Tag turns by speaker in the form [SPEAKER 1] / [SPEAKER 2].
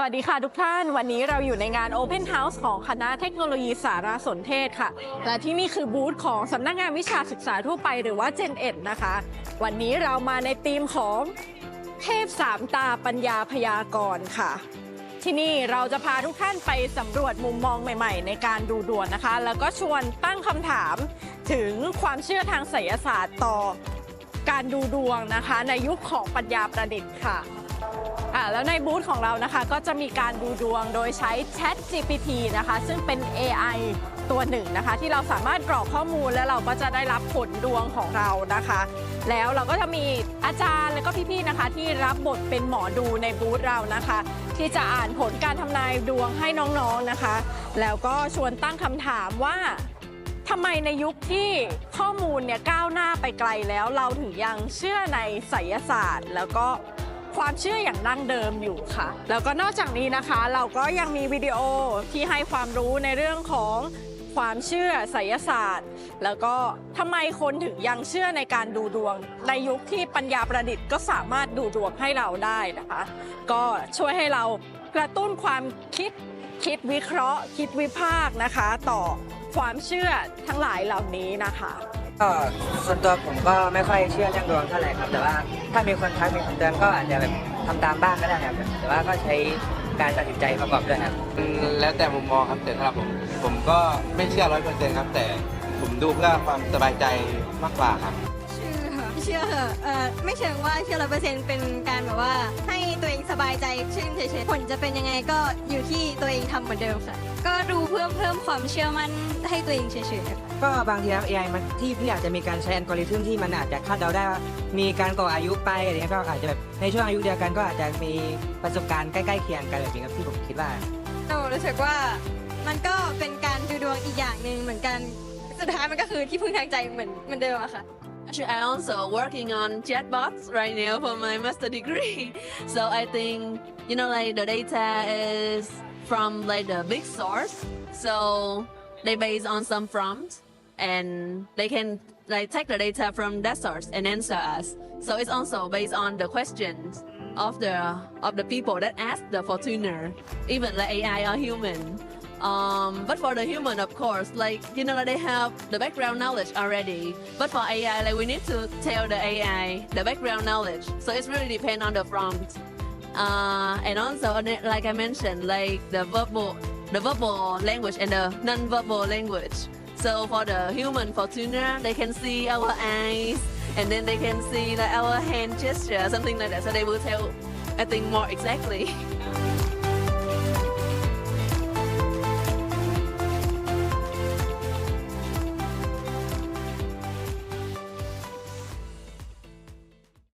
[SPEAKER 1] วัสดีค่ะทุกท่านวันนี้เราอยู่ในงาน Open House ของคณะเทคโนโลยีสารสนเทศค่ะและที่นี่คือบูธของสำนักงานวิชาศึกษาทั่วไปหรือว่า Gen Ed นะคะวันนี้เรามาในธีมของเทพสามตาปัญญาพยากรณ์ค่ะที่นี่เราจะพาทุกท่านไปสำรวจมุมมองใหม่ๆในการดูดวงนะคะแล้วก็ชวนตั้งคำถามถึงความเชื่อทางไสยศาสตร์ต่อการดูดวงนะคะในยุคของปัญญาประดิษฐ์ค่ะแล้วในบูธของเรานะคะก็จะมีการดูดวงโดยใช้ ChatGPT นะคะซึ่งเป็น AI ตัวหนึ่งนะคะที่เราสามารถกรอกข้อมูลแล้วเราก็จะได้รับผลดวงของเรานะคะแล้วเราก็จะมีอาจารย์และก็พี่ๆนะคะที่รับบทเป็นหมอดูในบูธเรานะคะที่จะอ่านผลการทำนายดวงให้น้องๆนะคะแล้วก็ชวนตั้งคำถามว่าทำไมในยุคที่ข้อมูลเนี่ยก้าวหน้าไปไกลแล้วเราถึงยังเชื่อในไสยศาสตร์แล้วก็ความเชื่ออย่างดั้งเดิมอยู่ค่ะแล้วก็นอกจากนี้นะคะเราก็ยังมีวิดีโอที่ให้ความรู้ในเรื่องของความเชื่อไสยศาสตร์แล้วก็ทำไมคนถึงยังเชื่อในการดูดวงในยุคที่ปัญญาประดิษฐ์ก็สามารถดูดวงให้เราได้นะคะก็ช่วยให้เรากระตุ้นความคิดวิเคราะห์คิดวิพากษ์นะคะต่อความเชื่อทั้งหลายเหล่านี้นะคะ
[SPEAKER 2] ก็ส่วนตัวผมก็ไม่ค่อยเชื่อเรื่องดวงเท่าไหร่ครับแต่ว่าถ้ามีคนทักมีคนเตือนก็อาจจะแบบทำตามบ้างก็ได้ครับแต่ว่าก็ใช้การตัดสินใจประกอบด้วยครับ
[SPEAKER 3] แล้วแต่มุมมองครับแต่สำหรับผมก็ไม่เชื่อ100%ครับแต่ผมดูเพื่อความสบายใจมากกว่าครับ
[SPEAKER 4] เชื่อไม่เชิงว่าเชื่อ100%เป็นการแบบว่าให้ตัวเองสบายใจชื่นเฉยๆผลจะเป็นยังไงก็อยู่ที่ตัวเองทำเหมือนเดิมค่ะก็ดูเพิ่มความเชื่อมั่นให้ตัวเองเฉยๆ
[SPEAKER 2] ก็บางทีแล้ว AI มันที่พี่อาจจะมีการใช้อัลกอริทึมที่มันอาจจะคาดเดาได้ว่ามีการต่ออายุไปอะไรเงี้ยก็อาจจะแบบในช่วงอายุเดียวกันก็อาจจะมีประสบการณ์ใกล้ๆเคียงกันแบบนี้ครับที่ผมคิดว่า
[SPEAKER 4] รู้สึกว่ามันก็เป็นการดูดวงอีกอย่างหนึ่งเหมือนกันสุดท้ายมันก็คือที่พึ่งทางใจเหมือนเดิมอะค่ะ
[SPEAKER 5] Actually, I also working on chatbots right now for my master degree. So I think, like the data is from like the big source. So they base on some prompts and they can like take the data from that source and answer us. So it's also based on the questions of the people that ask the fortuner, even like AI or human. But for the human, of course, like they have the background knowledge already. But for AI, like we need to tell the AI the background knowledge. So it's really depend on the prompt. And also, like I mentioned, like the verbal language and the non-verbal language. So for the human fortuner, they can see our eyes, and then they can see like our hand gesture, something like that. So they will tell, I think, more exactly.